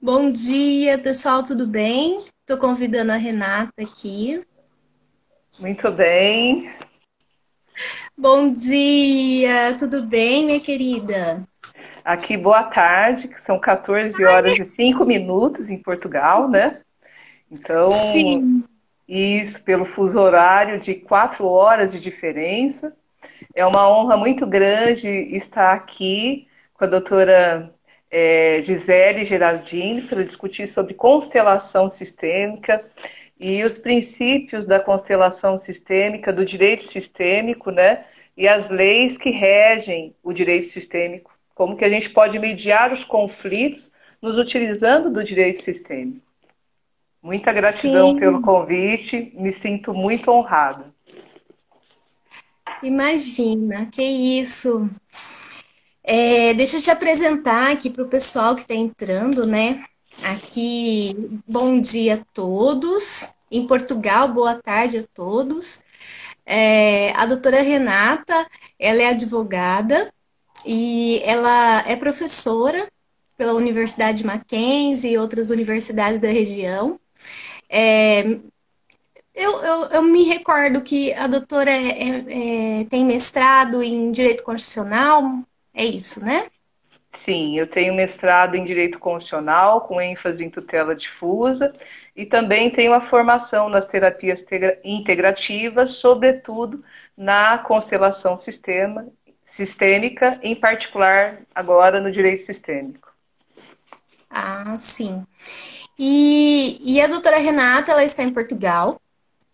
Bom dia, pessoal, tudo bem? Estou convidando a Renata aqui. Muito bem. Bom dia, tudo bem, minha querida? Aqui, boa tarde, que são 14 horas e 5 minutos em Portugal, né? Então, Sim, isso pelo fuso horário de 4 horas de diferença. É uma honra muito grande estar aqui com a doutora Gisele Geraldini para discutir sobre constelação sistêmica e os princípios da constelação sistêmica, do direito sistêmico, né? E as leis que regem o direito sistêmico. Como que a gente pode mediar os conflitos nos utilizando do direito sistêmico. Muita gratidão pelo sim, convite, me sinto muito honrada. imagina, que isso. Deixa eu te apresentar aqui para o pessoal que está entrando, né? Aqui, bom dia a todos. Em Portugal, boa tarde a todos. A doutora Renata, ela é advogada e ela é professora pela Universidade Mackenzie e outras universidades da região. É, eu me recordo que a doutora tem mestrado em Direito Constitucional, é isso, né? Sim, eu tenho mestrado em Direito Constitucional, com ênfase em tutela difusa, e também tenho a formação nas terapias integrativas, sobretudo na constelação sistêmica, em particular agora no direito sistêmico. Ah, sim. E a doutora Renata, ela está em Portugal,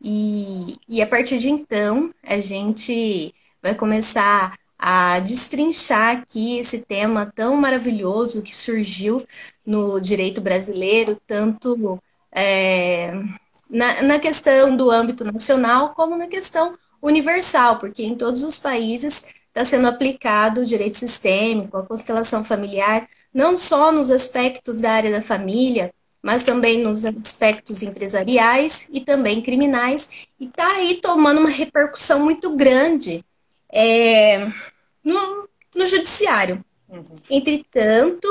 e a partir de então, a gente vai começar a destrinchar aqui esse tema tão maravilhoso que surgiu no direito brasileiro, tanto é, na questão do âmbito nacional, como na questão universal, porque em todos os países está sendo aplicado o direito sistêmico, a constelação familiar, não só nos aspectos da área da família, mas também nos aspectos empresariais e também criminais, e está aí tomando uma repercussão muito grande é, no judiciário. Uhum. Entretanto,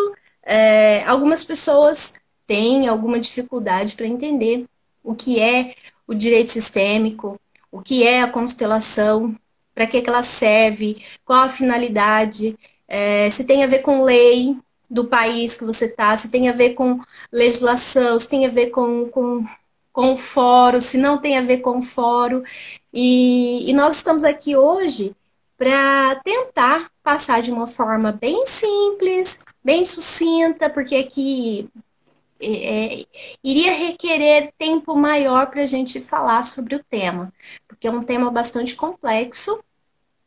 algumas pessoas têm alguma dificuldade para entender o que é o direito sistêmico, o que é a constelação, para que ela serve, qual a finalidade, se tem a ver com lei do país que você está, se tem a ver com legislação, se tem a ver com o fórum, se não tem a ver com o fórum. E nós estamos aqui hoje para tentar passar de uma forma bem simples, bem sucinta, porque aqui iria requerer tempo maior para a gente falar sobre o tema, porque é um tema bastante complexo,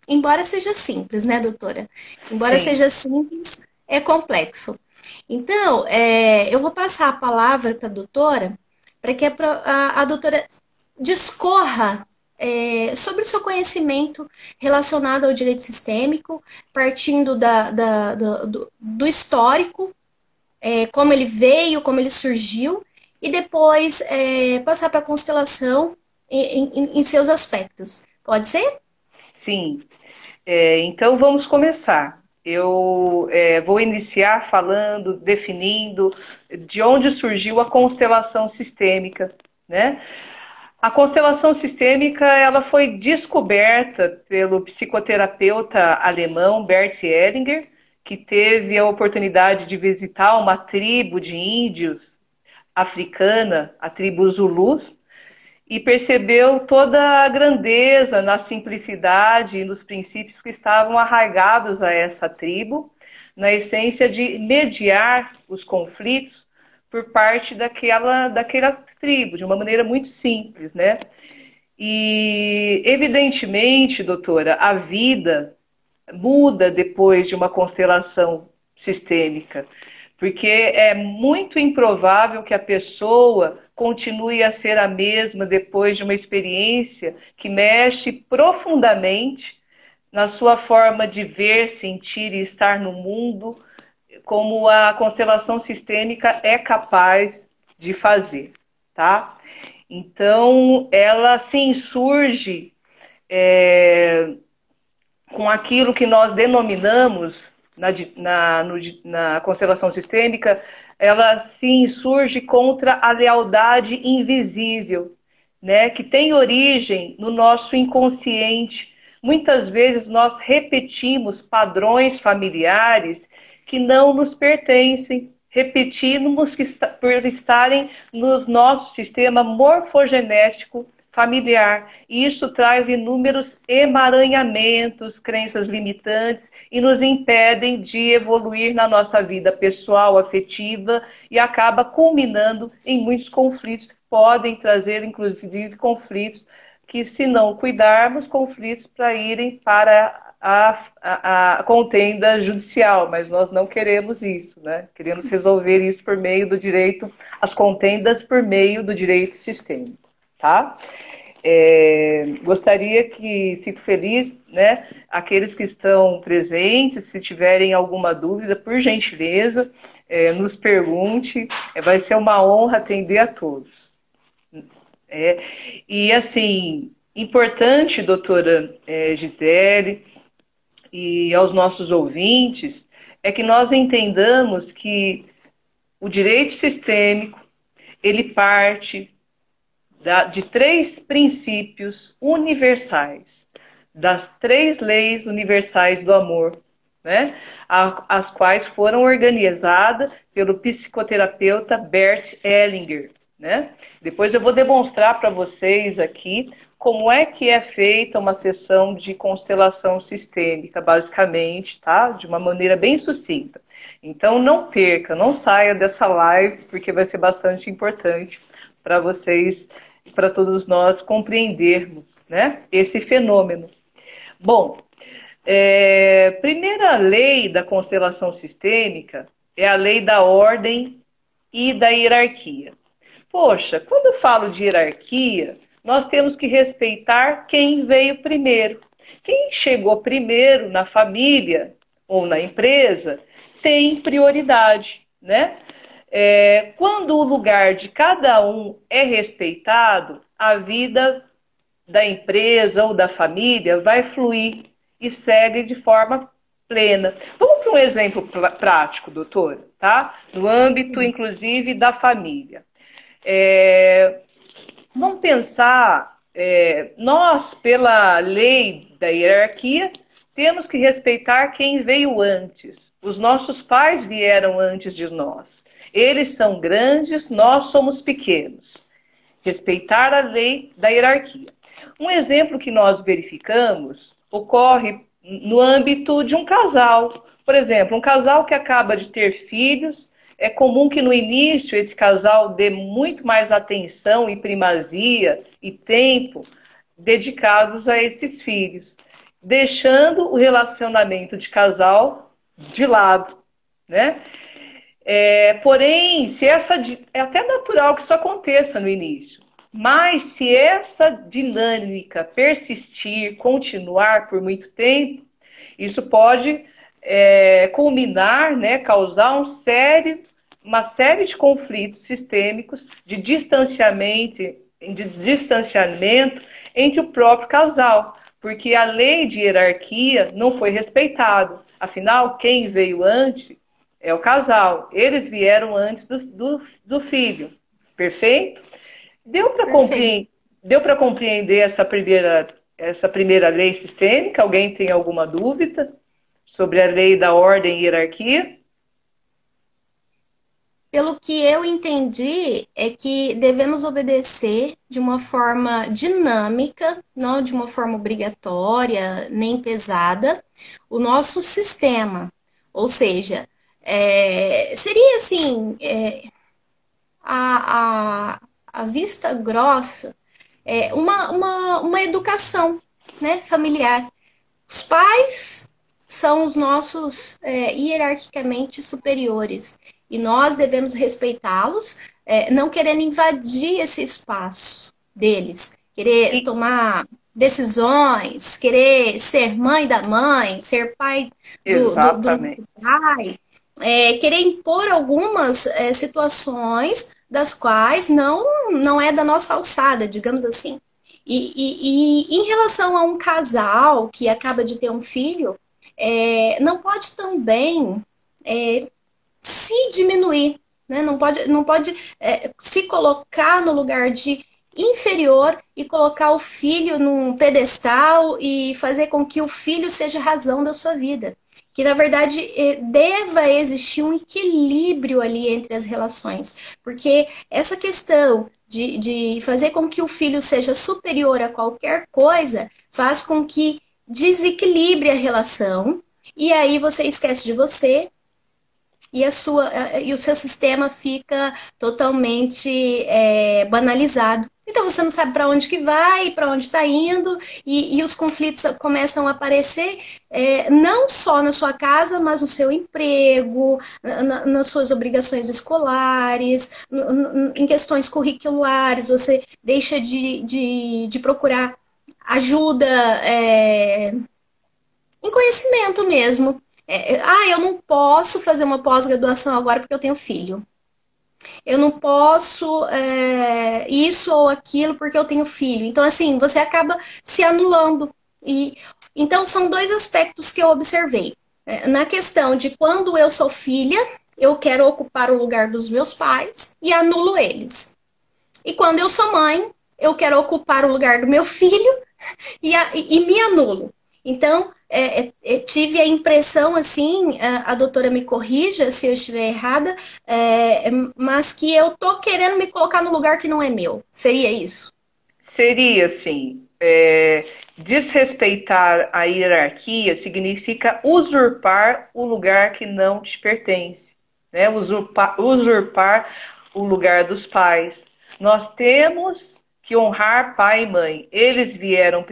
embora seja simples, né, doutora? Embora Sim, seja simples, é complexo. Então, eu vou passar a palavra para a doutora, para que a doutora discorra sobre o seu conhecimento relacionado ao direito sistêmico, partindo do histórico, como ele veio, como ele surgiu, e depois passar para a constelação em seus aspectos. Pode ser? sim. Então vamos começar. Eu vou iniciar falando, definindo de onde surgiu a constelação sistêmica, né? A constelação sistêmica ela foi descoberta pelo psicoterapeuta alemão Bert Hellinger, que teve a oportunidade de visitar uma tribo de índios africana, a tribo Zulus, e percebeu toda a grandeza na simplicidade e nos princípios que estavam arraigados a essa tribo, na essência de mediar os conflitos por parte daquela tribo, de uma maneira muito simples, né? E, evidentemente, doutora, a vida muda depois de uma constelação sistêmica, porque é muito improvável que a pessoa continue a ser a mesma depois de uma experiência que mexe profundamente na sua forma de ver, sentir e estar no mundo, como a constelação sistêmica é capaz de fazer, tá? Então, ela se insurge com aquilo que nós denominamos na constelação sistêmica, ela se insurge contra a lealdade invisível, né, que tem origem no nosso inconsciente. Muitas vezes nós repetimos padrões familiares que não nos pertencem, repetimos por estarem no nosso sistema morfogenético familiar. E isso traz inúmeros emaranhamentos, crenças limitantes e nos impedem de evoluir na nossa vida pessoal, afetiva e acaba culminando em muitos conflitos que podem trazer, inclusive, conflitos que, se não cuidarmos, conflitos para irem para a contenda judicial, mas nós não queremos isso, né? Queremos resolver isso por meio do direito, as contendas por meio do direito sistêmico, tá? Gostaria que, fico feliz, né, aqueles que estão presentes, se tiverem alguma dúvida, por gentileza, nos pergunte, vai ser uma honra atender a todos. E assim, importante, doutora Gisele, e aos nossos ouvintes, é que nós entendamos que o direito sistêmico, ele parte de três princípios universais, das três leis universais do amor, né? As quais foram organizadas pelo psicoterapeuta Bert Hellinger, né? Depois eu vou demonstrar para vocês aqui como é que é feita uma sessão de constelação sistêmica, basicamente, tá? De uma maneira bem sucinta. Então não perca, não saia dessa live, porque vai ser bastante importante para vocês e para todos nós compreendermos, né, esse fenômeno. Bom, primeira lei da constelação sistêmica é a lei da ordem e da hierarquia. Poxa, quando eu falo de hierarquia, nós temos que respeitar quem veio primeiro. Quem chegou primeiro na família ou na empresa tem prioridade, né? Quando o lugar de cada um é respeitado, a vida da empresa ou da família vai fluir e segue de forma plena. Vamos para um exemplo prático, doutora, tá? No âmbito, inclusive, da família. Vamos pensar, nós, pela lei da hierarquia, temos que respeitar quem veio antes. Os nossos pais vieram antes de nós. Eles são grandes, nós somos pequenos. Respeitar a lei da hierarquia. Um exemplo que nós verificamos ocorre no âmbito de um casal. Por exemplo, um casal que acaba de ter filhos, é comum que no início esse casal dê muito mais atenção e primazia e tempo dedicados a esses filhos, deixando o relacionamento de casal de lado, né? Porém, é até natural que isso aconteça no início, mas se essa dinâmica persistir, continuar por muito tempo, isso pode culminar, né, causar uma série de conflitos sistêmicos de distanciamento entre o próprio casal, porque a lei de hierarquia não foi respeitada. Afinal, quem veio antes é o casal. Eles vieram antes do filho. Perfeito? Deu para compreender essa primeira lei sistêmica? Alguém tem alguma dúvida sobre a lei da ordem e hierarquia? Pelo que eu entendi, é que devemos obedecer de uma forma dinâmica, não de uma forma obrigatória nem pesada, o nosso sistema. Ou seja, seria assim, a vista grossa, uma educação, né, familiar. Os pais são os nossos hierarquicamente superiores e nós devemos respeitá-los, não querendo invadir esse espaço deles, querer E, tomar decisões, querer ser mãe da mãe, ser pai do exatamente. pai, querer impor algumas situações das quais não é da nossa alçada, digamos assim. E em relação a um casal que acaba de ter um filho, não pode também se diminuir, né? Não pode se colocar no lugar de inferior e colocar o filho num pedestal e fazer com que o filho seja a razão da sua vida. Que na verdade deva existir um equilíbrio ali entre as relações, porque essa questão de fazer com que o filho seja superior a qualquer coisa faz com que desequilibre a relação e aí você esquece de você, e o seu sistema fica totalmente banalizado. Então você não sabe para onde que vai, para onde está indo, e os conflitos começam a aparecer não só na sua casa, mas no seu emprego, nas suas obrigações escolares, em questões curriculares, você deixa de procurar ajuda em conhecimento mesmo. Eu não posso fazer uma pós-graduação agora porque eu tenho filho. Eu não posso isso ou aquilo porque eu tenho filho. Então, assim, você acaba se anulando. E então são dois aspectos que eu observei. Na questão de quando eu sou filha, eu quero ocupar o lugar dos meus pais e anulo eles. E quando eu sou mãe, eu quero ocupar o lugar do meu filho e me anulo. Então, tive a impressão, assim, a doutora me corrija se eu estiver errada, mas que eu tô querendo me colocar no lugar que não é meu. Seria isso? Seria assim, desrespeitar a hierarquia significa usurpar o lugar que não te pertence, né? Usurpar o lugar dos pais. Nós temos que honrar pai e mãe. Eles vieram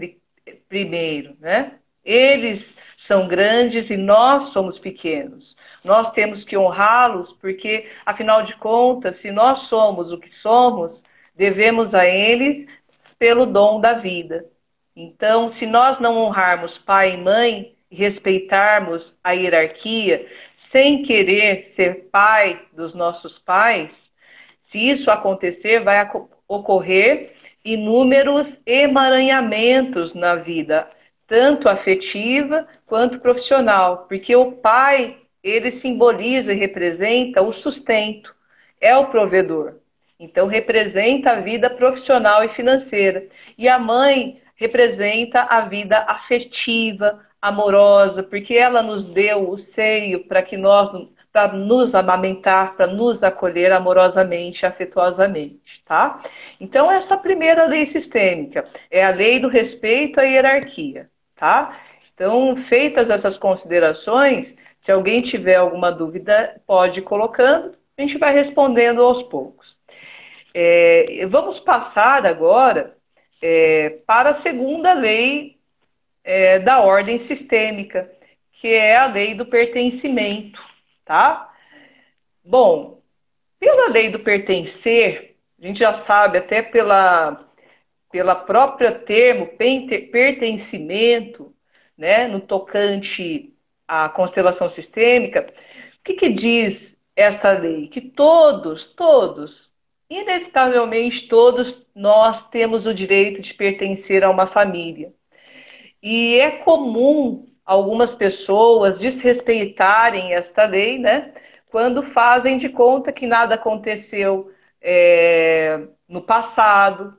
primeiro, né? Eles são grandes e nós somos pequenos. Nós temos que honrá-los porque, afinal de contas, se nós somos o que somos, devemos a eles pelo dom da vida. Então, se nós não honrarmos pai e mãe e respeitarmos a hierarquia, sem querer ser pai dos nossos pais, se isso acontecer, vai ocorrer inúmeros emaranhamentos na vida, tanto afetiva quanto profissional, porque o pai, ele simboliza e representa o sustento, é o provedor. Então, representa a vida profissional e financeira. E a mãe representa a vida afetiva, amorosa, porque ela nos deu o seio para nos amamentar, para nos acolher amorosamente, afetuosamente, tá? Então, essa primeira lei sistêmica é a lei do respeito à hierarquia, tá? Então, feitas essas considerações, se alguém tiver alguma dúvida, pode ir colocando, a gente vai respondendo aos poucos. Vamos passar agora para a segunda lei da ordem sistêmica, que é a lei do pertencimento, tá? Bom, pela lei do pertencer, a gente já sabe até pela própria termo pertencimento, né, no tocante à constelação sistêmica, o que diz esta lei? Que todos, inevitavelmente todos nós temos o direito de pertencer a uma família. E é comum algumas pessoas desrespeitarem esta lei, né? Quando fazem de conta que nada aconteceu no passado,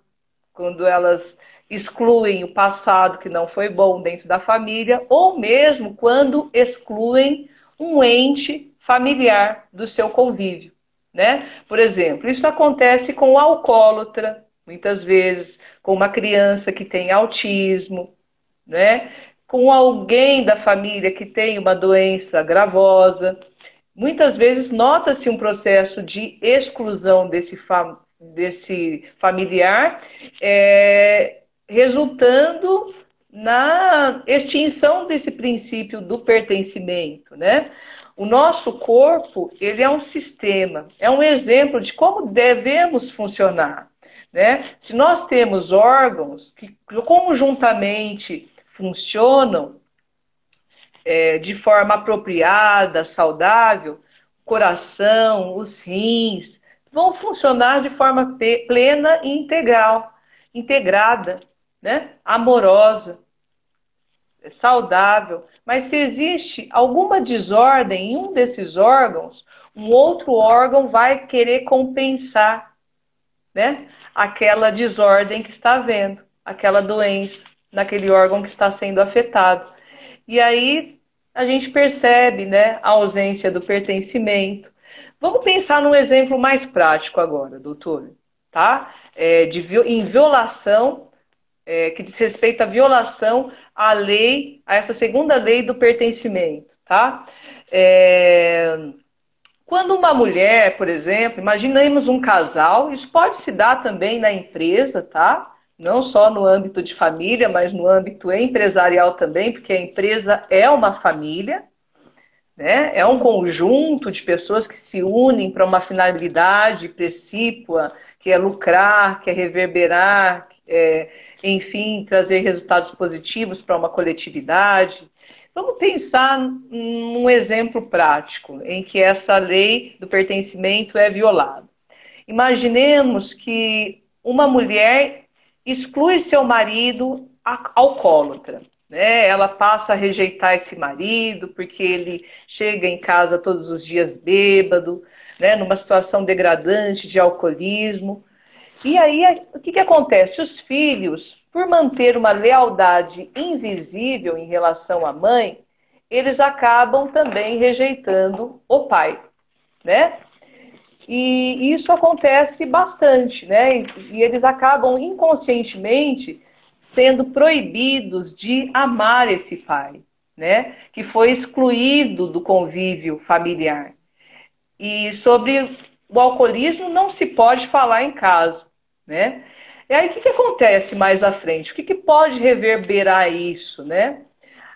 quando elas excluem o passado que não foi bom dentro da família, ou mesmo quando excluem um ente familiar do seu convívio, né? Por exemplo, isso acontece com o alcoólatra, muitas vezes, com uma criança que tem autismo, né? Com alguém da família que tem uma doença gravosa. Muitas vezes nota-se um processo de exclusão desse familiar, resultando na extinção desse princípio do pertencimento, né? O nosso corpo, ele é um sistema, é um exemplo de como devemos funcionar, né? Se nós temos órgãos que conjuntamente funcionam de forma apropriada, saudável, o coração, os rins, vão funcionar de forma plena e integral, integrada, né? Amorosa, saudável. Mas se existe alguma desordem em um desses órgãos, um outro órgão vai querer compensar, né, aquela desordem que está havendo, aquela doença naquele órgão que está sendo afetado. E aí a gente percebe, né, a ausência do pertencimento. Vamos pensar num exemplo mais prático agora, doutor, tá? Em violação, que diz respeito à violação à lei, a essa segunda lei do pertencimento, tá? Quando uma mulher, por exemplo, imaginemos um casal, isso pode se dar também na empresa, tá? Não só no âmbito de família, mas no âmbito empresarial também, porque a empresa é uma família, né? É um conjunto de pessoas que se unem para uma finalidade precípua, que é lucrar, que é reverberar, enfim, trazer resultados positivos para uma coletividade. Vamos pensar num exemplo prático em que essa lei do pertencimento é violada. Imaginemos que uma mulher exclui seu marido alcoólatra, né? Ela passa a rejeitar esse marido porque ele chega em casa todos os dias bêbado, né? Numa situação degradante de alcoolismo. E aí, o que acontece? Os filhos, por manter uma lealdade invisível em relação à mãe, eles acabam também rejeitando o pai, né? E isso acontece bastante, né? E eles acabam inconscientemente sendo proibidos de amar esse pai, né? Que foi excluído do convívio familiar. E sobre o alcoolismo não se pode falar em casa, né? E aí o que acontece mais à frente? O que pode reverberar isso, né?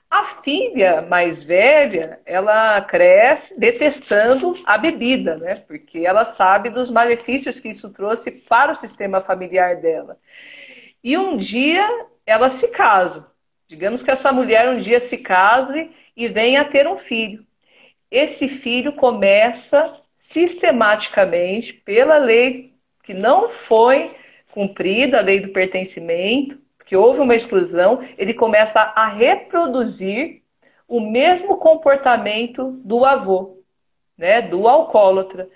A filha mais velha, ela cresce detestando a bebida, né? Porque ela sabe dos malefícios que isso trouxe para o sistema familiar dela. E um dia ela se casa. Digamos que essa mulher um dia se case e venha a ter um filho. Esse filho começa sistematicamente, pela lei que não foi cumprida, a lei do pertencimento, que houve uma exclusão, ele começa a reproduzir o mesmo comportamento do avô, né, do alcoólatra,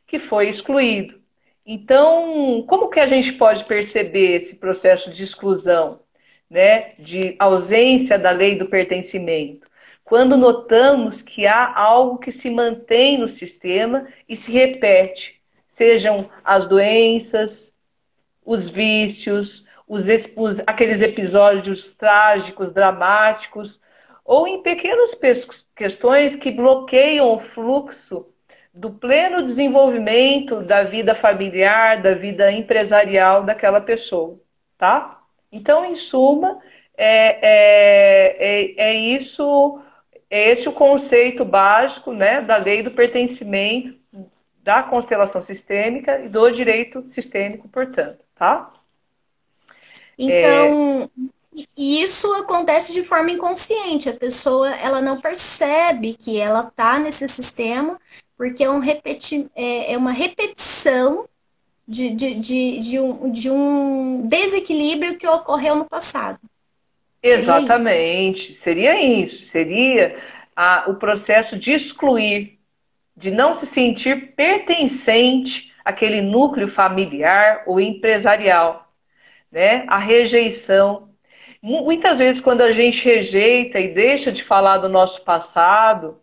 que foi excluído. Então, como que a gente pode perceber esse processo de exclusão, né, de ausência da lei do pertencimento? Quando notamos que há algo que se mantém no sistema e se repete, sejam as doenças, os vícios, aqueles episódios trágicos, dramáticos, ou em pequenas questões que bloqueiam o fluxo do pleno desenvolvimento da vida familiar, da vida empresarial daquela pessoa, tá? Então, em suma, isso, é esse o conceito básico, né, da lei do pertencimento, da constelação sistêmica e do direito sistêmico, portanto, tá? Então, e isso acontece de forma inconsciente. A pessoa, ela não percebe que ela está nesse sistema, porque é uma repetição de um desequilíbrio que ocorreu no passado. Seria isso. Exatamente, seria isso, seria o processo de excluir, de não se sentir pertencente àquele núcleo familiar ou empresarial, né? A rejeição. Muitas vezes, quando a gente rejeita e deixa de falar do nosso passado,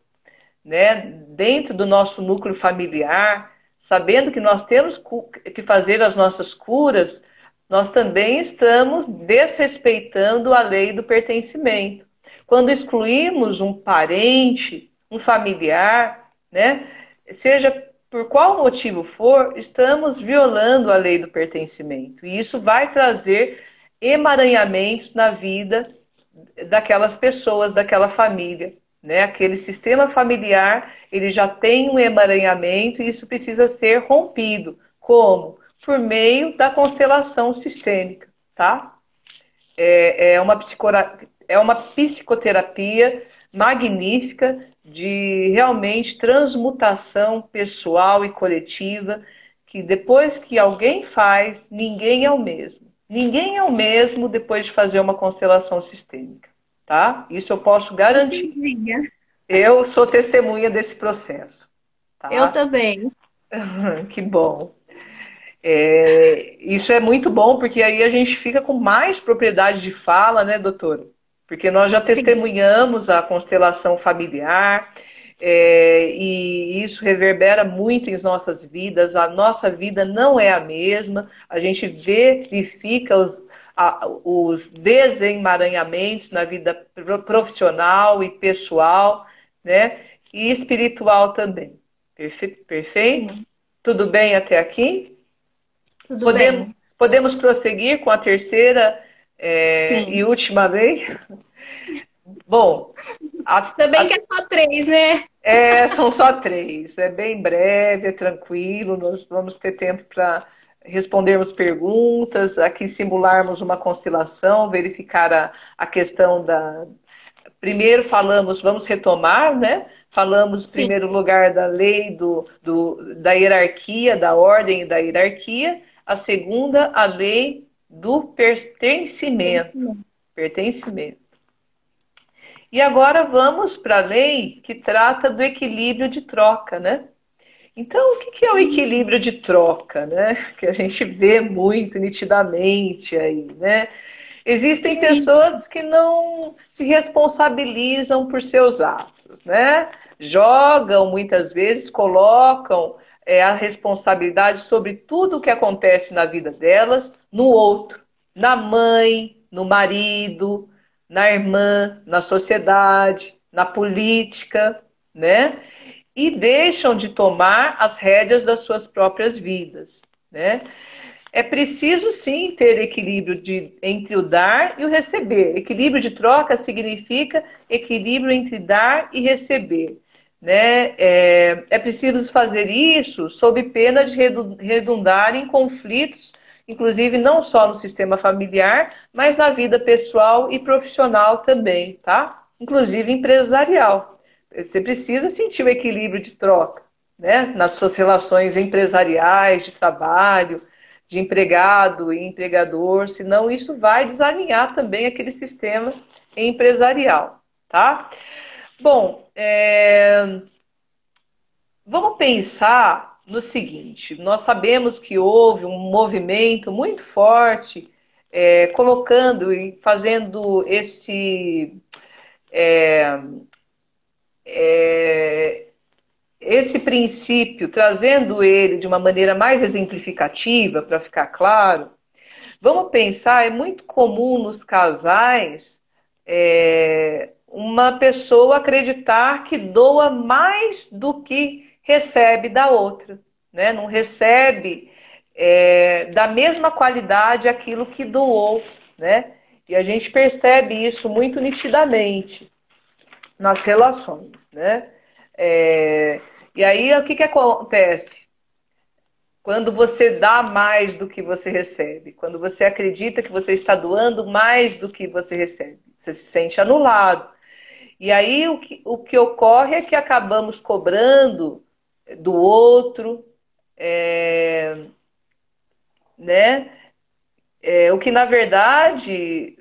né, dentro do nosso núcleo familiar, sabendo que nós temos que fazer as nossas curas, nós também estamos desrespeitando a lei do pertencimento. Quando excluímos um parente, um familiar, né, seja por qual motivo for, estamos violando a lei do pertencimento. E isso vai trazer emaranhamentos na vida daquelas pessoas, daquela família. Né? Aquele sistema familiar, ele já tem um emaranhamento e isso precisa ser rompido. Como? Por meio da constelação sistêmica, tá? É uma psicoterapia magnífica de realmente transmutação pessoal e coletiva, que depois que alguém faz, ninguém é o mesmo. Ninguém é o mesmo depois de fazer uma constelação sistêmica, tá? Isso eu posso garantir. Entendi. Eu sou testemunha desse processo, Eu tá? também. Que bom. Isso é muito bom, porque aí a gente fica com mais propriedade de fala, né, doutora? Porque nós já Sim. testemunhamos a constelação familiar, e isso reverbera muito em nossas vidas. A nossa vida não é a mesma, a gente verifica os desemaranhamentos na vida profissional e pessoal, né? E espiritual também. Perfeito? Sim. Tudo bem até aqui? Tudo Podemos, bem. podemos prosseguir com a terceira, e Sim. última lei? Bom, a- Ainda bem que a- é só três, né? são só três. É bem breve, é tranquilo. Nós vamos ter tempo para respondermos perguntas, aqui simularmos uma constelação, verificar a questão da. Primeiro falamos, vamos retomar, né? Falamos, em Sim. primeiro lugar, da lei da hierarquia, da ordem e da hierarquia. A segunda, a lei do pertencimento. Pertencimento. E agora vamos para a lei que trata do equilíbrio de troca, né? Então, o que é o equilíbrio de troca, né? Que a gente vê muito nitidamente aí, né? Existem É isso. pessoas que não se responsabilizam por seus atos, né? Jogam muitas vezes, colocam a responsabilidade sobre tudo o que acontece na vida delas no outro, na mãe, no marido, na irmã, na sociedade, na política, né? E deixam de tomar as rédeas das suas próprias vidas, né? É preciso sim ter equilíbrio entre o dar e o receber. Equilíbrio de troca significa equilíbrio entre dar e receber. Né? É preciso fazer isso sob pena de redundar em conflitos, inclusive não só no sistema familiar, mas na vida pessoal e profissional também, tá? Inclusive empresarial. Você precisa sentir o equilíbrio de troca, né? Nas suas relações empresariais, de trabalho, de empregado e empregador, senão isso vai desalinhar também aquele sistema empresarial, tá? Bom, vamos pensar no seguinte: nós sabemos que houve um movimento muito forte colocando e fazendo esse princípio, trazendo ele de uma maneira mais exemplificativa, para ficar claro. Vamos pensar, é muito comum nos casais uma pessoa acreditar que doa mais do que recebe da outra, né? Não recebe da mesma qualidade aquilo que doou, né? E a gente percebe isso muito nitidamente nas relações, né? E aí o que acontece? Quando você dá mais do que você recebe, quando você acredita que você está doando mais do que você recebe, você se sente anulado. E aí o que ocorre é que acabamos cobrando do outro, né? O que na verdade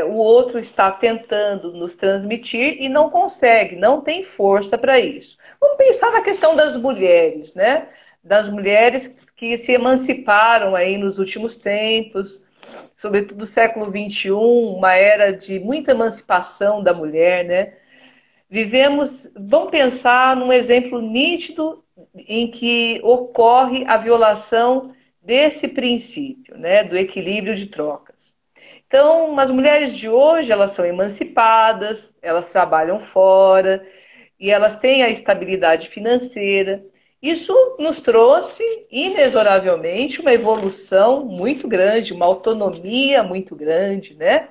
o outro está tentando nos transmitir e não consegue, não tem força para isso. Vamos pensar na questão das mulheres, né? Das mulheres que se emanciparam aí nos últimos tempos, sobretudo do século XXI, uma era de muita emancipação da mulher, né? Vamos pensar num exemplo nítido em que ocorre a violação desse princípio, né? Do equilíbrio de trocas. Então, as mulheres de hoje, elas são emancipadas, elas trabalham fora e elas têm a estabilidade financeira. Isso nos trouxe, inexoravelmente, uma evolução muito grande, uma autonomia muito grande, né?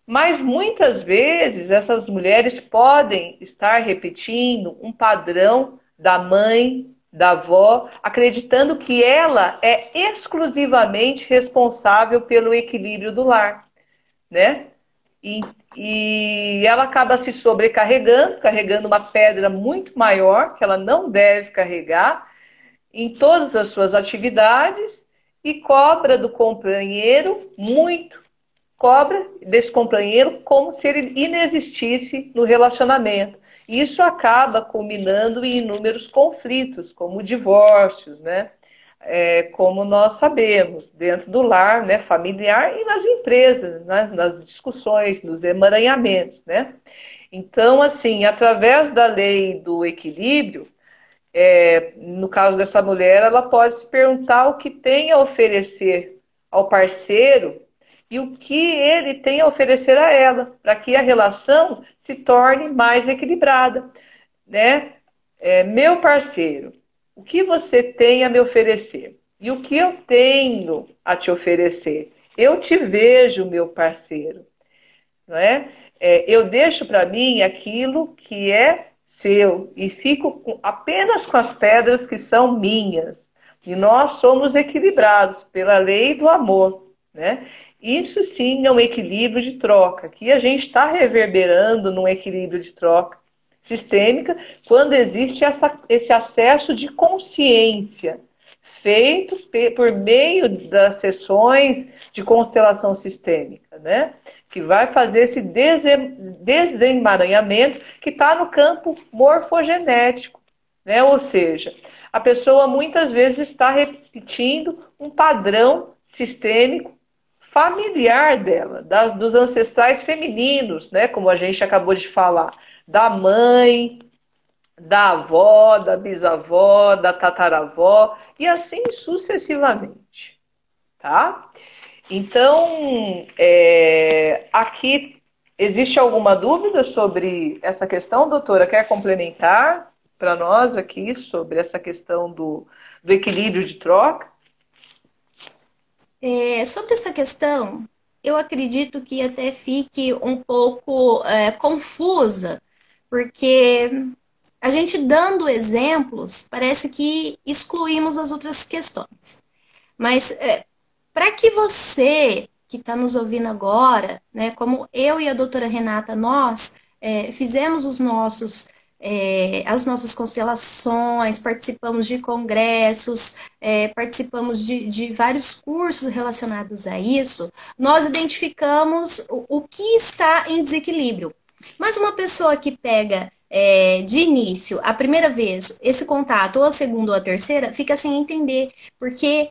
Mas muitas vezes essas mulheres podem estar repetindo um padrão da mãe, da avó, acreditando que ela é exclusivamente responsável pelo equilíbrio do lar, né? E ela acaba se sobrecarregando, carregando uma pedra muito maior que ela não deve carregar em todas as suas atividades e cobra do companheiro muito, cobra desse companheiro como se ele inexistisse no relacionamento. E isso acaba culminando em inúmeros conflitos, como divórcios, né? Como nós sabemos, dentro do lar, né, familiar e nas empresas, né, nas discussões, nos emaranhamentos, né? Então, assim, através da lei do equilíbrio, no caso dessa mulher, ela pode se perguntar o que tem a oferecer ao parceiro e o que ele tem a oferecer a ela, para que a relação se torne mais equilibrada, né? Meu parceiro, o que você tem a me oferecer? E o que eu tenho a te oferecer? Eu te vejo, meu parceiro, não é? Eu deixo para mim aquilo que é seu e fico apenas com as pedras que são minhas. E nós somos equilibrados pela lei do amor, né? Isso sim é um equilíbrio de troca, que a gente está reverberando num equilíbrio de troca sistêmica quando existe esse acesso de consciência feito por meio das sessões de constelação sistêmica, né? Que vai fazer esse desemaranhamento que está no campo morfogenético, né? Ou seja, a pessoa muitas vezes está repetindo um padrão sistêmico familiar dela, dos ancestrais femininos, né? Como a gente acabou de falar, da mãe, da avó, da bisavó, da tataravó e assim sucessivamente, tá? Então, aqui existe alguma dúvida sobre essa questão, doutora? Quer complementar para nós aqui sobre essa questão do equilíbrio de troca? Sobre essa questão, eu acredito que até fique um pouco confusa, porque a gente dando exemplos, parece que excluímos as outras questões. Mas para que você que está nos ouvindo agora, né, como eu e a doutora Renata, nós fizemos as nossas constelações, participamos de congressos, participamos de vários cursos relacionados a isso, nós identificamos o que está em desequilíbrio. Mas uma pessoa que pega de início, a primeira vez, esse contato, ou a segunda ou a terceira, fica sem entender, porque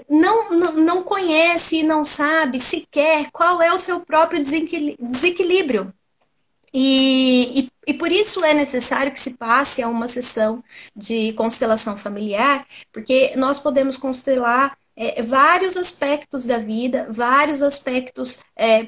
não conhece e não sabe sequer qual é o seu próprio desequilíbrio. E por isso é necessário que se passe a uma sessão de constelação familiar, porque nós podemos constelar vários aspectos da vida, vários aspectos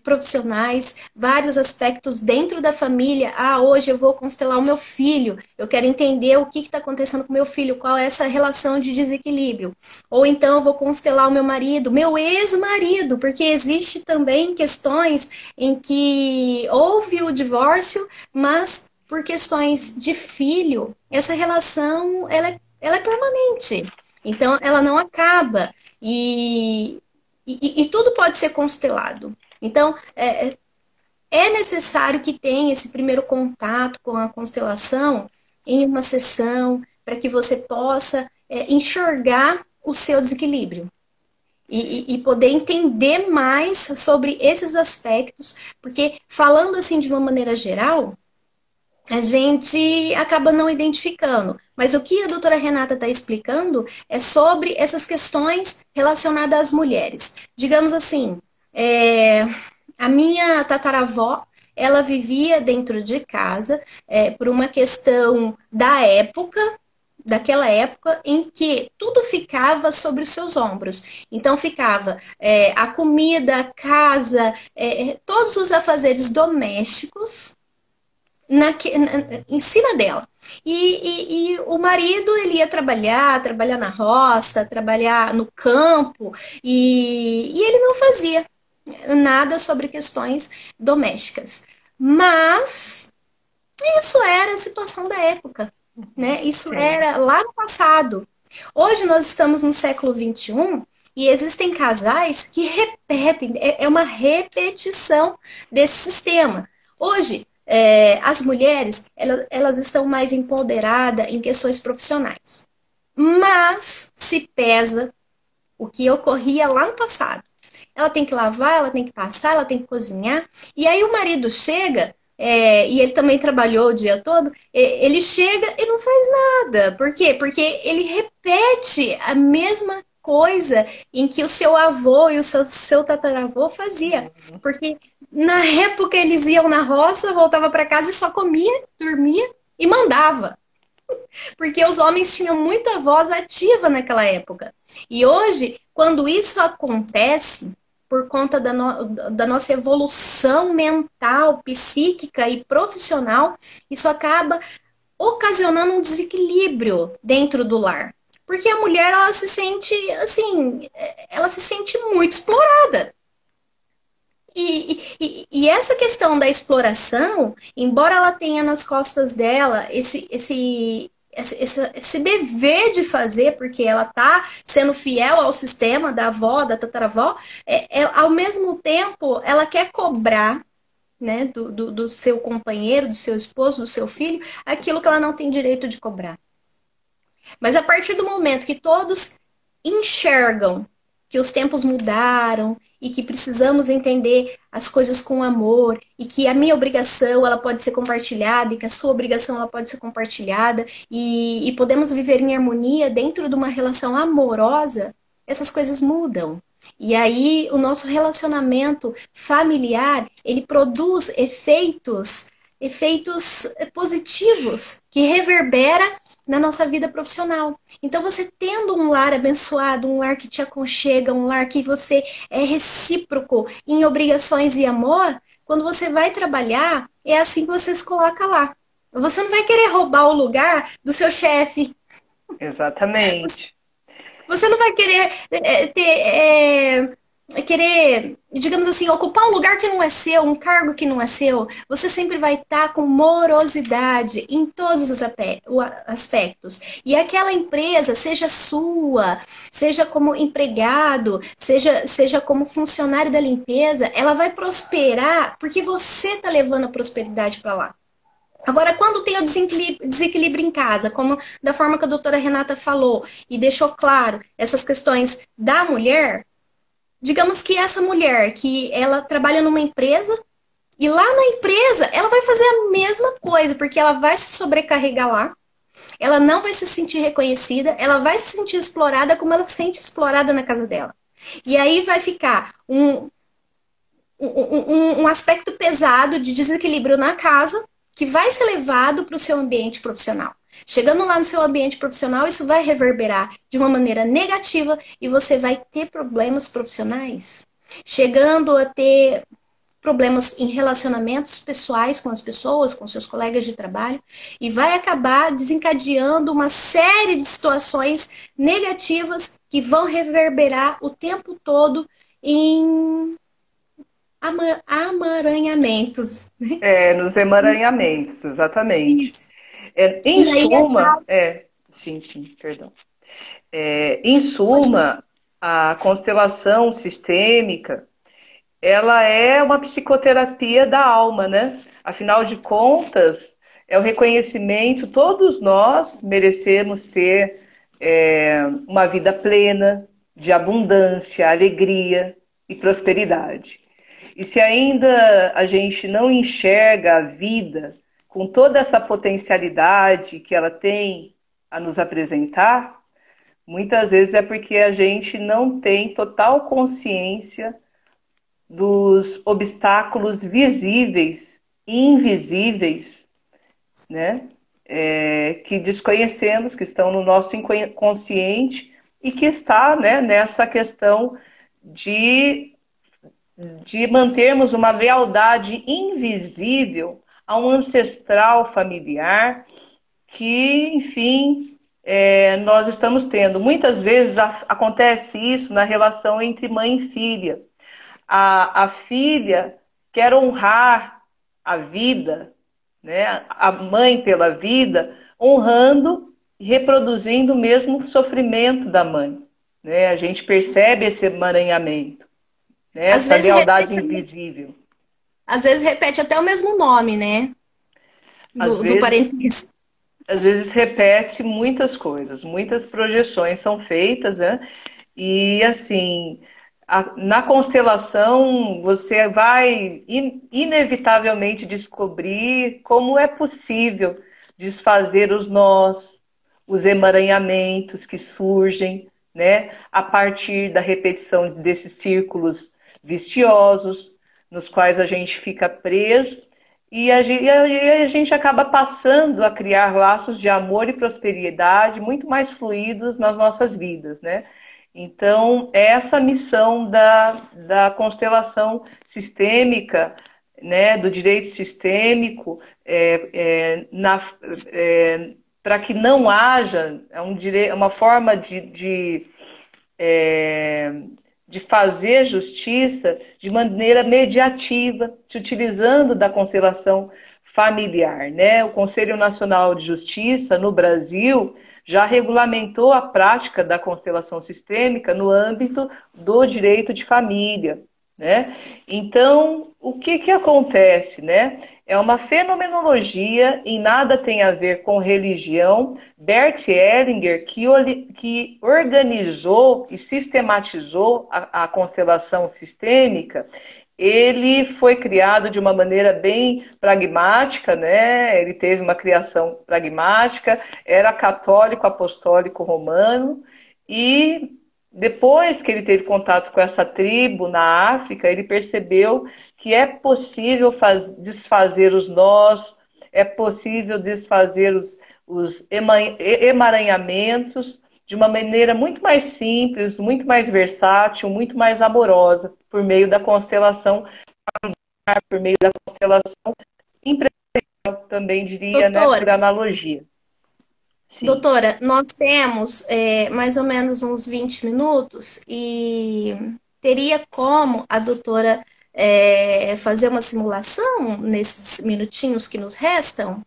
profissionais, vários aspectos dentro da família. Ah, hoje eu vou constelar o meu filho, eu quero entender o que está acontecendo com o meu filho, qual é essa relação de desequilíbrio. Ou então eu vou constelar o meu marido, meu ex-marido, porque existe também questões em que houve o divórcio, mas por questões de filho, essa relação ela é permanente. Então, ela não acaba. E tudo pode ser constelado. Então, é necessário que tenha esse primeiro contato com a constelação em uma sessão, para que você possa enxergar o seu desequilíbrio. E poder entender mais sobre esses aspectos, porque falando assim de uma maneira geral, a gente acaba não identificando. Mas o que a doutora Renata está explicando é sobre essas questões relacionadas às mulheres. Digamos assim, a minha tataravó, ela vivia dentro de casa por uma questão da época, daquela época em que tudo ficava sobre os seus ombros. Então ficava a comida, a casa, todos os afazeres domésticos em cima dela. E o marido, ele ia trabalhar na roça, trabalhar no campo, e ele não fazia. nada sobre questões domésticas. Mas isso era a situação da época, né? Isso Sim. era lá no passado. Hoje nós estamos no século XXI e existem casais que repetem, é uma repetição desse sistema. Hoje, as mulheres, elas estão mais empoderadas em questões profissionais. Mas se pesa o que ocorria lá no passado. Ela tem que lavar, ela tem que passar, ela tem que cozinhar. E aí o marido chega, e ele também trabalhou o dia todo, ele chega e não faz nada. Por quê? Porque ele repete a mesma coisa em que o seu avô e o seu tataravô fazia. Porque na época eles iam na roça, voltava para casa e só comia, dormia e mandava. Porque os homens tinham muita voz ativa naquela época. E hoje, quando isso acontece, por conta da nossa evolução mental, psíquica e profissional, isso acaba ocasionando um desequilíbrio dentro do lar. Porque a mulher, ela se sente, assim, ela se sente muito explorada. E essa questão da exploração, embora ela tenha nas costas dela esse dever de fazer, porque ela está sendo fiel ao sistema da avó, da tataravó, ao mesmo tempo ela quer cobrar, né, do seu companheiro, do seu esposo, do seu filho, aquilo que ela não tem direito de cobrar. Mas a partir do momento que todos enxergam que os tempos mudaram e que precisamos entender as coisas com amor e que a minha obrigação ela pode ser compartilhada e que a sua obrigação ela pode ser compartilhada e podemos viver em harmonia dentro de uma relação amorosa, essas coisas mudam. E aí o nosso relacionamento familiar, ele produz efeitos positivos que reverbera na nossa vida profissional. Então, você tendo um lar abençoado, um lar que te aconchega, um lar que você é recíproco em obrigações e amor, quando você vai trabalhar, é assim que você se coloca lá. Você não vai querer roubar o lugar do seu chefe. Exatamente. Você não vai querer querer, digamos assim, ocupar um lugar que não é seu, um cargo que não é seu. Você sempre vai estar com morosidade em todos os aspectos. E aquela empresa, seja sua, seja como empregado, seja como funcionário da limpeza, ela vai prosperar porque você está levando a prosperidade para lá. Agora, quando tem o desequilíbrio em casa, como da forma que a doutora Renata falou e deixou claro essas questões da mulher, digamos que essa mulher que ela trabalha numa empresa e lá na empresa ela vai fazer a mesma coisa, porque ela vai se sobrecarregar lá, ela não vai se sentir reconhecida, ela vai se sentir explorada como ela se sente explorada na casa dela. E aí vai ficar um aspecto pesado de desequilíbrio na casa que vai ser levado para o seu ambiente profissional. Chegando lá no seu ambiente profissional, isso vai reverberar de uma maneira negativa e você vai ter problemas profissionais. Chegando a ter problemas em relacionamentos pessoais com as pessoas, com seus colegas de trabalho, e vai acabar desencadeando uma série de situações negativas que vão reverberar o tempo todo em amaranhamentos. Nos emaranhamentos, exatamente. Isso. Em E aí suma, sim, sim, perdão. Em pode fazer. suma, a constelação sistêmica, ela é uma psicoterapia da alma, né? Afinal de contas, é o reconhecimento, todos nós merecemos ter uma vida plena, de abundância, alegria e prosperidade. E se ainda a gente não enxerga a vida com toda essa potencialidade que ela tem a nos apresentar, muitas vezes é porque a gente não tem total consciência dos obstáculos visíveis e invisíveis, né? Que desconhecemos, que estão no nosso inconsciente e que está, né, nessa questão de mantermos uma lealdade invisível a um ancestral familiar que, enfim, nós estamos tendo. Muitas vezes acontece isso na relação entre mãe e filha. a filha quer honrar a vida, né? A mãe pela vida, honrando e reproduzindo o mesmo sofrimento da mãe. Né? A gente percebe esse emaranhamento, né? Às Essa vezes lealdade repete, invisível. às vezes repete até o mesmo nome, né? Às Do vezes, parentesco. às vezes repete muitas coisas, muitas projeções são feitas, né? E assim, na constelação você vai inevitavelmente descobrir como é possível desfazer os nós, os emaranhamentos que surgem, né, a partir da repetição desses círculos viciosos, nos quais a gente fica preso e a gente acaba passando a criar laços de amor e prosperidade muito mais fluidos nas nossas vidas, né? Então, essa missão da constelação sistêmica, né, do direito sistêmico, para que não haja uma forma de fazer justiça de maneira mediativa, se utilizando da constelação familiar, né? O Conselho Nacional de Justiça no Brasil já regulamentou a prática da constelação sistêmica no âmbito do direito de família, né? Então, o que acontece, né? É uma fenomenologia e nada tem a ver com religião. Bert Hellinger, que organizou e sistematizou a constelação sistêmica, ele foi criado de uma maneira bem pragmática, né? Ele teve uma criação pragmática, era católico apostólico romano e depois que ele teve contato com essa tribo na África, ele percebeu que é possível desfazer os nós, é possível desfazer os emaranhamentos de uma maneira muito mais simples, muito mais versátil, muito mais amorosa, por meio da constelação, por meio da constelação empresarial, também diria, né, por Doutora, analogia. Sim. doutora, nós temos mais ou menos uns 20 minutos e teria como a doutora fazer uma simulação nesses minutinhos que nos restam?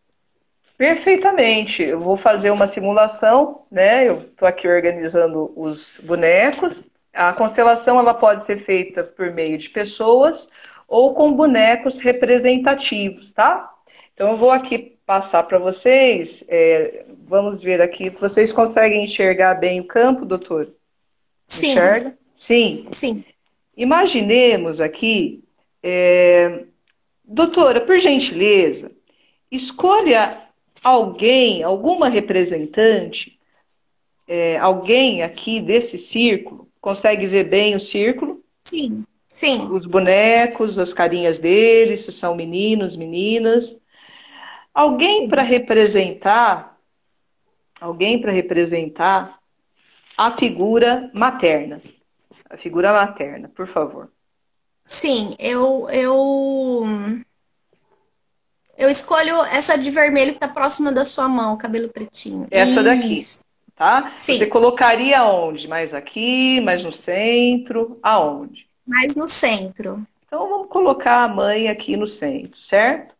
Perfeitamente. Eu vou fazer uma simulação, né? Eu estou aqui organizando os bonecos. A constelação ela pode ser feita por meio de pessoas ou com bonecos representativos, tá? Então eu vou aqui passar para vocês. Vamos ver aqui. Vocês conseguem enxergar bem o campo, doutor? Sim, Enxerga? Sim. sim. Imaginemos aqui, doutora, por gentileza, escolha alguém, alguma representante, alguém aqui desse círculo, consegue ver bem o círculo? Sim, sim. Os bonecos, as carinhas deles, se são meninos, meninas. Alguém para representar, alguém para representar a figura materna. A figura materna, por favor. Sim, eu escolho essa de vermelho que tá próxima da sua mão, cabelo pretinho. Essa daqui, Isso. tá? Você Sim, colocaria onde? Mais aqui, mais no centro? Aonde? mais no centro. Então vamos colocar a mãe aqui no centro, certo?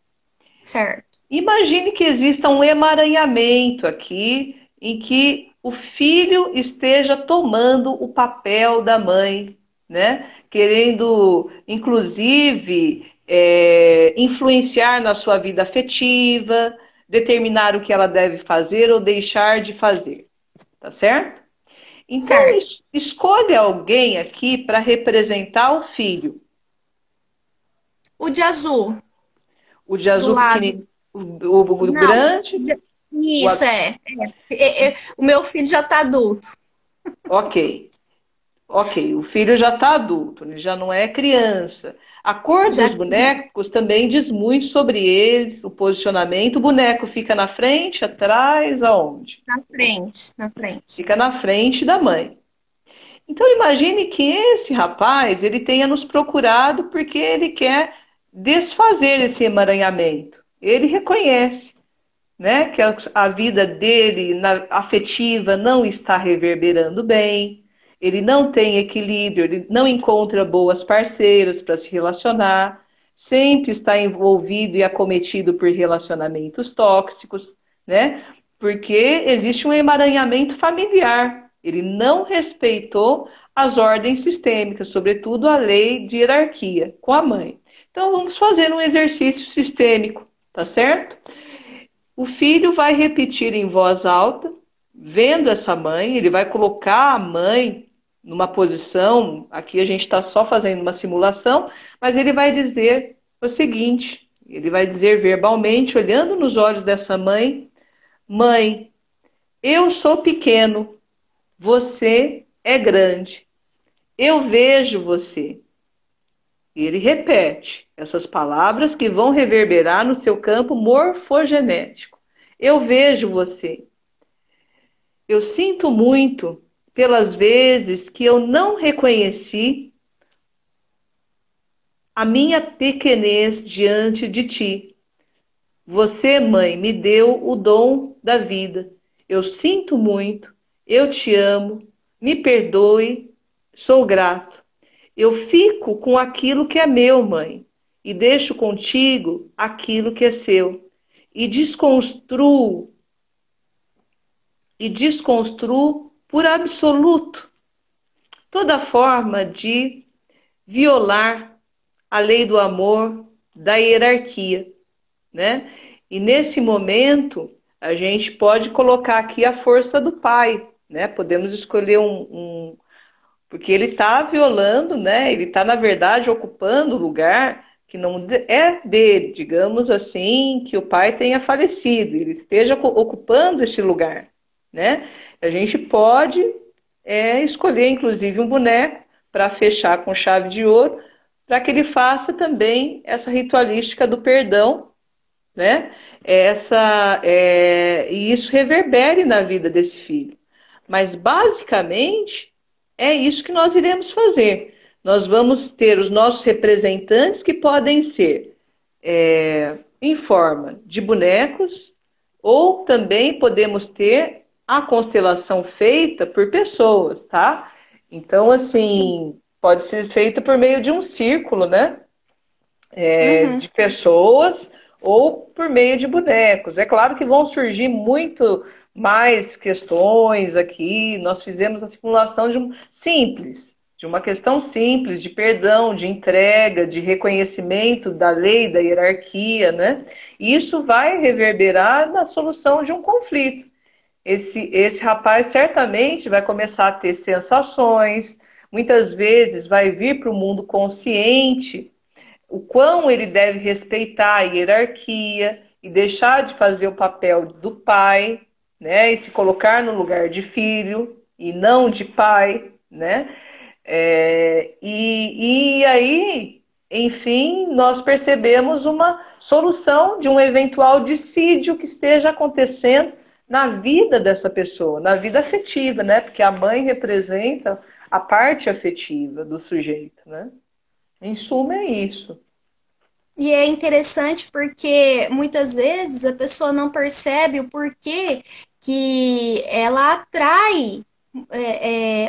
Certo. Imagine que exista um emaranhamento aqui em que o filho esteja tomando o papel da mãe, né? Querendo, inclusive, influenciar na sua vida afetiva, determinar o que ela deve fazer ou deixar de fazer, tá certo? Então, Certo. escolha alguém aqui para representar o filho. O de azul, O de do azul lado. pequenininho, o Não. grande, o Isso, o meu filho já tá adulto. ok. Ok, o filho já está adulto, ele já não é criança. A cor dos Já bonecos também diz muito sobre eles, o posicionamento. O boneco fica na frente, atrás, aonde? na frente, na frente. Fica na frente da mãe. Então imagine que esse rapaz, ele tenha nos procurado porque ele quer desfazer esse emaranhamento. Ele reconhece, né, que a vida dele afetiva não está reverberando bem. ele não tem equilíbrio, ele não encontra boas parceiras para se relacionar, sempre está envolvido e acometido por relacionamentos tóxicos, né? Porque existe um emaranhamento familiar. Ele não respeitou as ordens sistêmicas, sobretudo a lei de hierarquia com a mãe. Então vamos fazer um exercício sistêmico, tá certo? O filho vai repetir em voz alta, vendo essa mãe, ele vai colocar a mãe numa posição, aqui a gente está só fazendo uma simulação, mas ele vai dizer o seguinte, ele vai dizer verbalmente, olhando nos olhos dessa mãe, mãe, eu sou pequeno, você é grande, eu vejo você. E ele repete essas palavras que vão reverberar no seu campo morfogenético. Eu vejo você. Eu sinto muito pelas vezes que eu não reconheci a minha pequenez diante de ti. Você, mãe, me deu o dom da vida. Eu sinto muito, eu te amo, me perdoe, sou grato. Eu fico com aquilo que é meu, mãe, e deixo contigo aquilo que é seu. E desconstruo por absoluto toda forma de violar a lei do amor, da hierarquia, né? E nesse momento a gente pode colocar aqui a força do pai, né? Podemos escolher porque ele está violando, né? Ele está, na verdade, ocupando o lugar que não é dele, digamos assim, que o pai tenha falecido, ele esteja ocupando esse lugar, né? A gente pode escolher, inclusive, um boneco para fechar com chave de ouro, para que ele faça também essa ritualística do perdão, né? E isso reverbere na vida desse filho. Mas, basicamente, é isso que nós iremos fazer. Nós vamos ter os nossos representantes que podem ser em forma de bonecos, ou também podemos ter a constelação feita por pessoas, tá? Então, assim, pode ser feita por meio de um círculo, né? De pessoas ou por meio de bonecos. É claro que vão surgir muito mais questões aqui. Nós fizemos a simulação de uma questão simples, de perdão, de entrega, de reconhecimento da lei, da hierarquia, né? E isso vai reverberar na solução de um conflito. Esse rapaz certamente vai começar a ter sensações, muitas vezes vai vir para o mundo consciente o quão ele deve respeitar a hierarquia e deixar de fazer o papel do pai, né? E se colocar no lugar de filho e não de pai, né? E aí, enfim, nós percebemos uma solução de um eventual dissídio que esteja acontecendo na vida dessa pessoa, na vida afetiva, né? Porque a mãe representa a parte afetiva do sujeito, né? Em suma, é isso. E é interessante porque muitas vezes a pessoa não percebe o porquê que ela atrai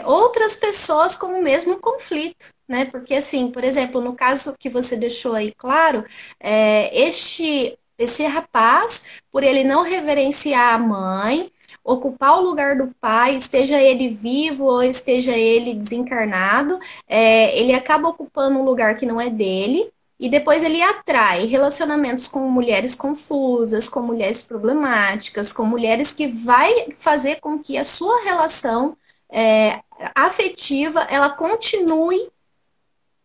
outras pessoas com o mesmo conflito, né? Porque assim, por exemplo, no caso que você deixou aí claro, esse rapaz, por ele não reverenciar a mãe, ocupar o lugar do pai, esteja ele vivo ou esteja ele desencarnado, ele acaba ocupando um lugar que não é dele. E depois ele atrai relacionamentos com mulheres confusas, com mulheres problemáticas, com mulheres que vai fazer com que a sua relação afetiva ela continue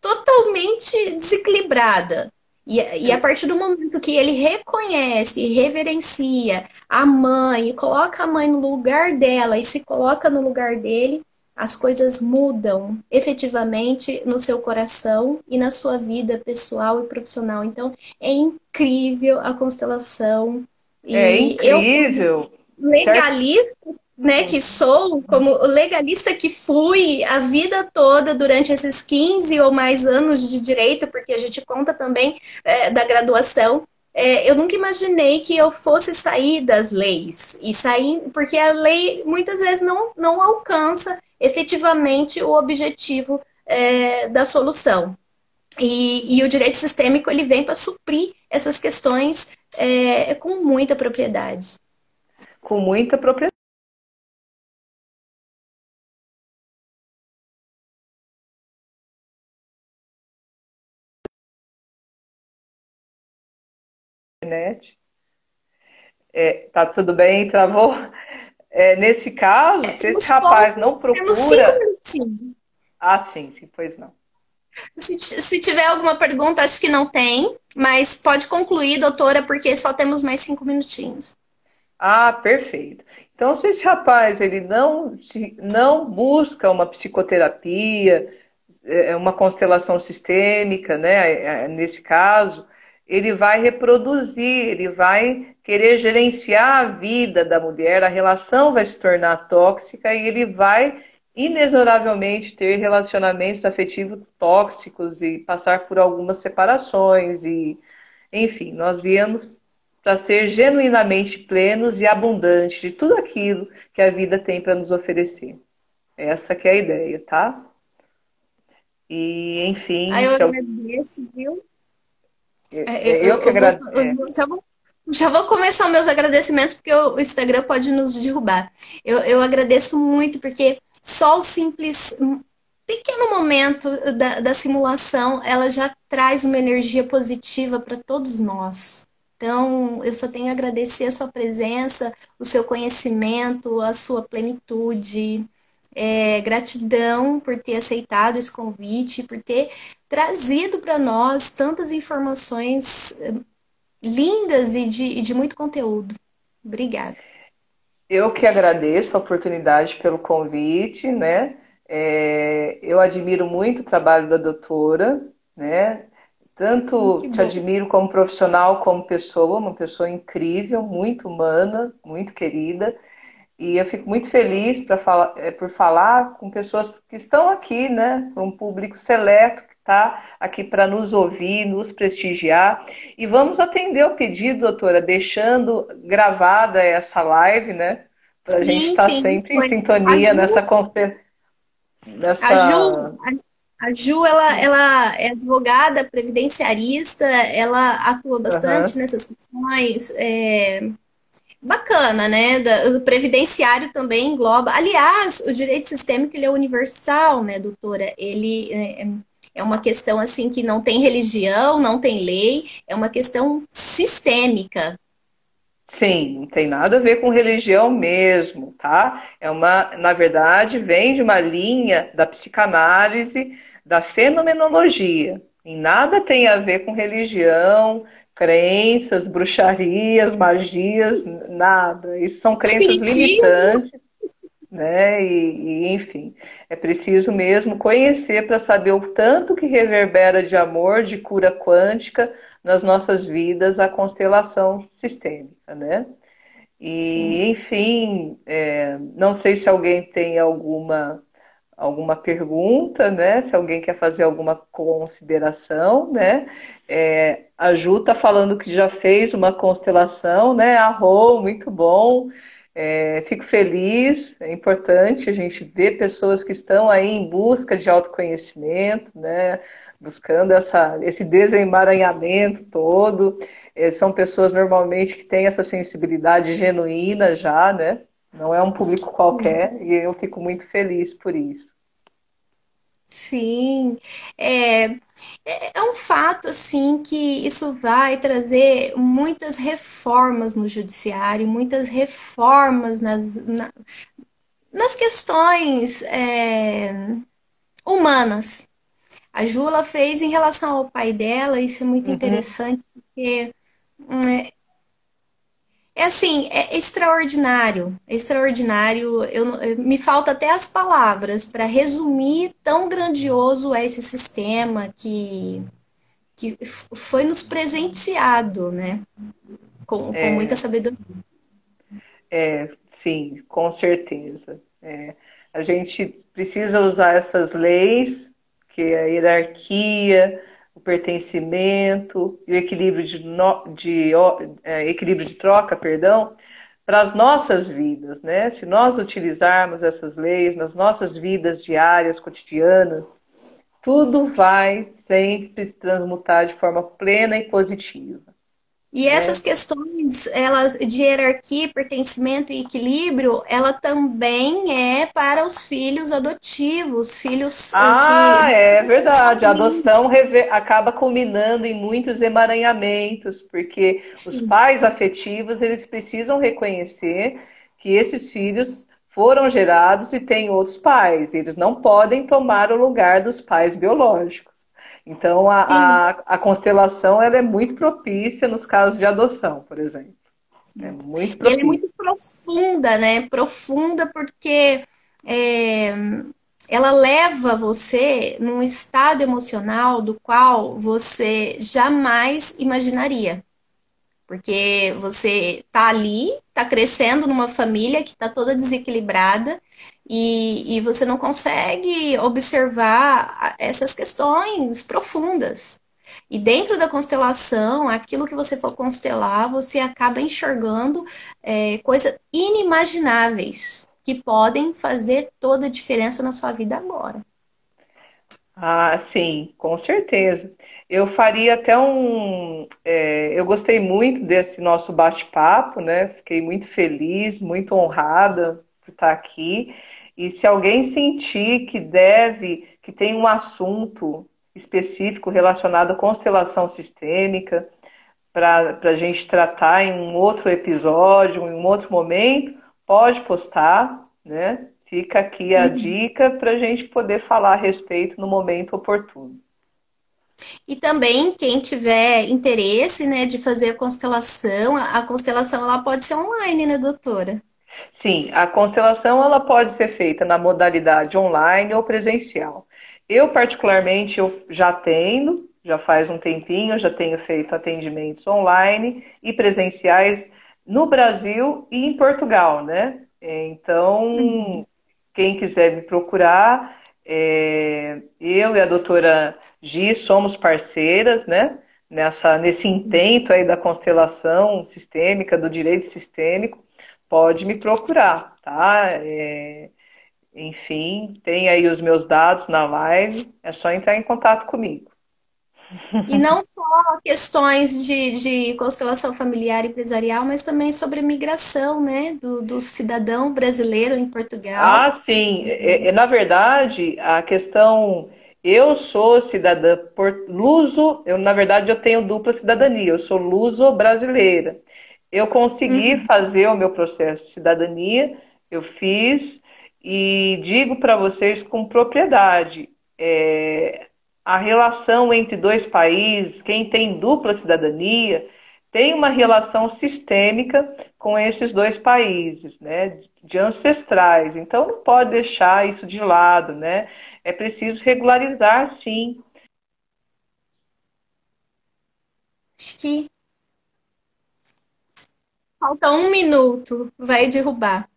totalmente desequilibrada. E a partir do momento que ele reconhece e reverencia a mãe, e coloca a mãe no lugar dela e se coloca no lugar dele, as coisas mudam efetivamente no seu coração e na sua vida pessoal e profissional. Então, é incrível a constelação. É E eu, incrível, certo? legalista, né, que sou, como legalista que fui a vida toda durante esses 15 ou mais anos de direito, porque a gente conta também da graduação, eu nunca imaginei que eu fosse sair das leis e sair, porque a lei muitas vezes não alcança efetivamente o objetivo da solução. E o direito sistêmico ele vem para suprir essas questões com muita propriedade. Com muita propriedade, né? Tá tudo bem? Travou? Nesse caso, se esse rapaz não Temos 5 procura. minutinhos. Ah, sim, sim, pois não. Se tiver alguma pergunta, acho que não tem, mas pode concluir, doutora, porque só temos mais 5 minutinhos. Ah, perfeito. Então, se esse rapaz ele não busca uma psicoterapia, uma constelação sistêmica, né, nesse caso, ele vai reproduzir, ele vai querer gerenciar a vida da mulher, a relação vai se tornar tóxica e ele vai inexoravelmente ter relacionamentos afetivos tóxicos e passar por algumas separações e, enfim, nós viemos para ser genuinamente plenos e abundantes de tudo aquilo que a vida tem para nos oferecer. Essa que é a ideia, tá? E, enfim, Aí eu se eu, agradeço, viu? eu que agradeço. Já vou começar meus agradecimentos, porque o Instagram pode nos derrubar. Eu agradeço muito, porque só o simples, pequeno momento da simulação, ela já traz uma energia positiva para todos nós. Então, eu só tenho a agradecer a sua presença, o seu conhecimento, a sua plenitude. Gratidão por ter aceitado esse convite, por ter trazido para nós tantas informações lindas e de muito conteúdo. Obrigada. Eu que agradeço a oportunidade pelo convite, né? Eu admiro muito o trabalho da doutora, né? Tanto Que te bom. admiro como profissional, como pessoa, uma pessoa incrível, muito humana, muito querida. E eu fico muito feliz por falar com pessoas que estão aqui, né? Um público seleto que está aqui para nos ouvir, nos prestigiar. E vamos atender o pedido, doutora, deixando gravada essa live, né? Para a gente Sim, estar sim. sempre em Foi. A sintonia Ju, nessa. a Ju, Nessa... a Ju ela é advogada previdenciarista, ela atua bastante Uhum. nessas questões. Bacana, né? O previdenciário também engloba. Aliás, o direito sistêmico ele é universal, né, doutora? Ele é uma questão assim que não tem religião, não tem lei, é uma questão sistêmica. Sim, não tem nada a ver com religião mesmo, tá? Na verdade, vem de uma linha da psicanálise, da fenomenologia. E nada tem a ver com religião, crenças, bruxarias, magias, nada. Isso são crenças Espiritismo. limitantes, né? Enfim, é preciso mesmo conhecer para saber o tanto que reverbera de amor, de cura quântica nas nossas vidas a constelação sistêmica, né? E, Sim. enfim, não sei se alguém tem alguma pergunta, né? Se alguém quer fazer alguma consideração, né? A Ju está falando que já fez uma constelação, né? Arro, muito bom. Fico feliz, é importante a gente ver pessoas que estão aí em busca de autoconhecimento, né? Buscando esse desemaranhamento todo. São pessoas normalmente que têm essa sensibilidade genuína já, né? Não é um público qualquer, e eu fico muito feliz por isso. Sim, é, é um fato assim que isso vai trazer muitas reformas no judiciário, muitas reformas nas questões humanas. A Ju ela fez em relação ao pai dela, isso é muito Uhum. interessante, porque assim, é extraordinário, é extraordinário. Me falta até as palavras para resumir tão grandioso é esse sistema que foi nos presenteado, né? Com muita sabedoria. Sim, com certeza. A gente precisa usar essas leis, que é a hierarquia, o pertencimento e o equilíbrio equilíbrio de troca, perdão, para as nossas vidas, né? Se nós utilizarmos essas leis nas nossas vidas diárias, cotidianas, tudo vai sempre se transmutar de forma plena e positiva, E né? essas questões, elas de hierarquia, pertencimento e equilíbrio, ela também é para os filhos adotivos, filhos que Ah, é verdade. A adoção sanguíneos. acaba culminando em muitos emaranhamentos, porque os Sim, pais afetivos, eles precisam reconhecer que esses filhos foram gerados e têm outros pais. Eles não podem tomar o lugar dos pais biológicos. Então, sim. a constelação ela é muito propícia nos casos de adoção, por exemplo. É muito E ela é propícia. muito profunda, né? Profunda porque é, ela leva você num estado emocional do qual você jamais imaginaria. Porque você tá ali, tá crescendo numa família que tá toda desequilibrada e você não consegue observar essas questões profundas. E dentro da constelação, aquilo que você for constelar, você acaba enxergando coisas inimagináveis que podem fazer toda a diferença na sua vida agora. Ah, sim, com certeza. Eu faria até eu gostei muito desse nosso bate-papo, né? Fiquei muito feliz, muito honrada por estar aqui. E se alguém sentir que tem um assunto específico relacionado à constelação sistêmica, para a gente tratar em um outro episódio, em um outro momento, pode postar, né? Fica aqui a Uhum. dica para a gente poder falar a respeito no momento oportuno. E também, quem tiver interesse, né, de fazer a constelação ela pode ser online, né, doutora? Sim, a constelação ela pode ser feita na modalidade online ou presencial. Eu, particularmente, eu já tenho, já faz um tempinho, já tenho feito atendimentos online e presenciais no Brasil e em Portugal, né? Então, Uhum. quem quiser me procurar, eu e a doutora Gi somos parceiras, né? Nesse Sim. intento aí da constelação sistêmica, do direito sistêmico, pode me procurar, tá? Enfim, tem aí os meus dados na live, é só entrar em contato comigo. E não só questões de constelação familiar e empresarial, mas também sobre migração, né, do cidadão brasileiro em Portugal. Ah, sim. Na verdade, a questão. Eu sou cidadã luso, na verdade, eu tenho dupla cidadania, eu sou luso-brasileira. Eu consegui Uhum. fazer o meu processo de cidadania, eu fiz, e digo para vocês com propriedade: é, a relação entre dois países, quem tem dupla cidadania, tem uma relação sistêmica com esses dois países, né, de ancestrais. Então não pode deixar isso de lado, né? É preciso regularizar, sim. Acho que falta um minuto, vai derrubar.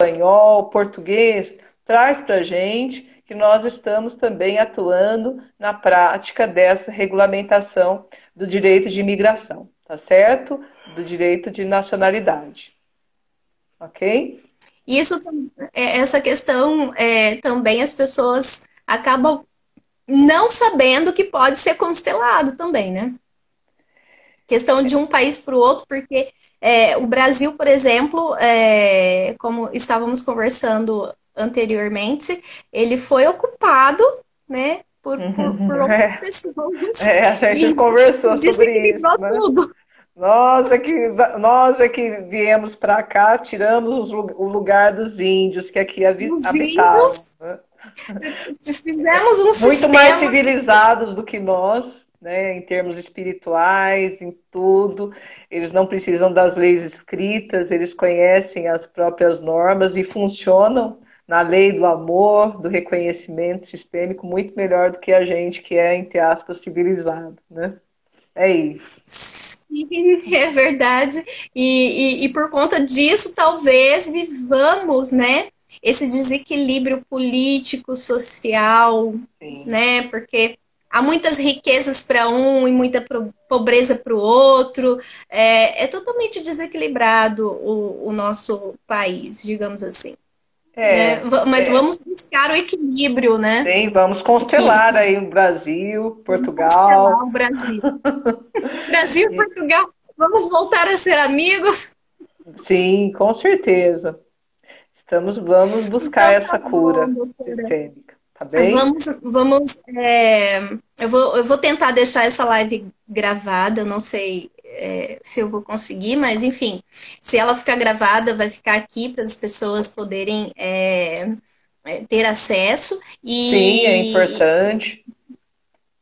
Espanhol, português, traz para a gente que nós estamos também atuando na prática dessa regulamentação do direito de imigração, tá certo? Do direito de nacionalidade, ok? Essa questão também as pessoas acabam não sabendo que pode ser constelado também, né? Questão de um país para o outro, porque o Brasil, por exemplo, como estávamos conversando anteriormente, ele foi ocupado, né, por outras pessoas A gente e conversou sobre isso, desequilibrou né? tudo. Nós é que viemos para cá, tiramos o lugar dos índios que aqui Os habitavam, índios né? fizemos um Muito mais sistema. civilizados do que nós, né? Em termos espirituais, em tudo. Eles não precisam das leis escritas, eles conhecem as próprias normas e funcionam na lei do amor, do reconhecimento sistêmico, muito melhor do que a gente que é, entre aspas, civilizado, né? É isso. É verdade. E por conta disso, talvez vivamos, né, esse desequilíbrio político, social, Sim. né? Porque há muitas riquezas para um e muita pobreza para o outro. É totalmente desequilibrado o nosso país, digamos assim, né? É, Mas é. vamos buscar o equilíbrio, né? Sim, vamos Que constelar aí o Brasil, vamos constelar Portugal. o Brasil. Brasil e Portugal, vamos voltar a ser amigos? Sim, com certeza. Vamos buscar Então tá essa bom, cura doutora. sistêmica, tá bem? Eu vou tentar deixar essa live gravada, eu não sei se eu vou conseguir, mas enfim, se ela ficar gravada, vai ficar aqui para as pessoas poderem ter acesso Sim, é e, importante.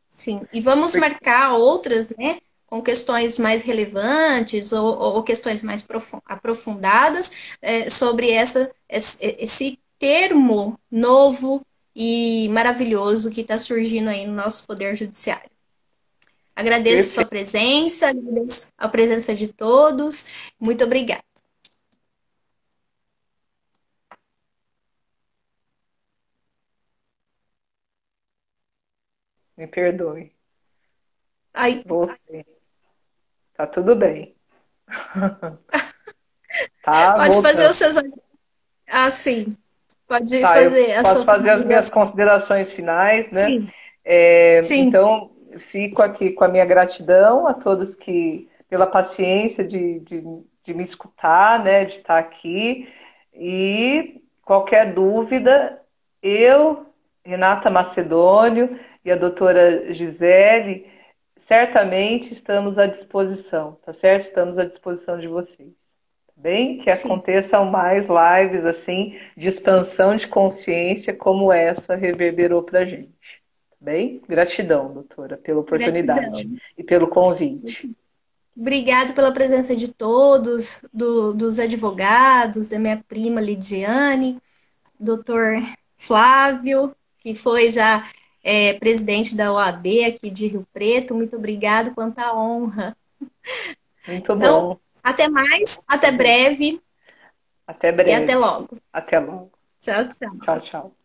sim, e vamos Porque- marcar outras, né, com questões mais relevantes ou questões mais aprofundadas sobre esse termo novo e maravilhoso que está surgindo aí no nosso Poder Judiciário. Agradeço sua Perfeito. presença, agradeço a presença de todos. Muito obrigada. Me perdoe. Ai, Voltei. Tá tudo bem. Tá, pode fazer os voltando. seus. Ah, sim. Pode Tá, eu fazer a posso sua fazer as minhas finalização. considerações finais, né? Sim, sim, Então, fico aqui com a minha gratidão a todos que, pela paciência de me escutar, né? De estar aqui. E qualquer dúvida, eu, Renata Macedônio e a doutora Gisele, certamente estamos à disposição, tá certo? Estamos à disposição de vocês. Bem, que sim. aconteçam mais lives assim de expansão de consciência como essa reverberou para a gente. Bem, gratidão, doutora, pela oportunidade Gratidão. e pelo convite. Obrigado pela presença de todos, dos advogados, da minha prima Lidiane, doutor Flávio, que foi já presidente da OAB aqui de Rio Preto. Muito obrigado, quanta honra. Muito Então, bom. até mais, Tá até bem. breve Até e até breve. logo. Até logo. Tchau, tchau. Tchau, tchau.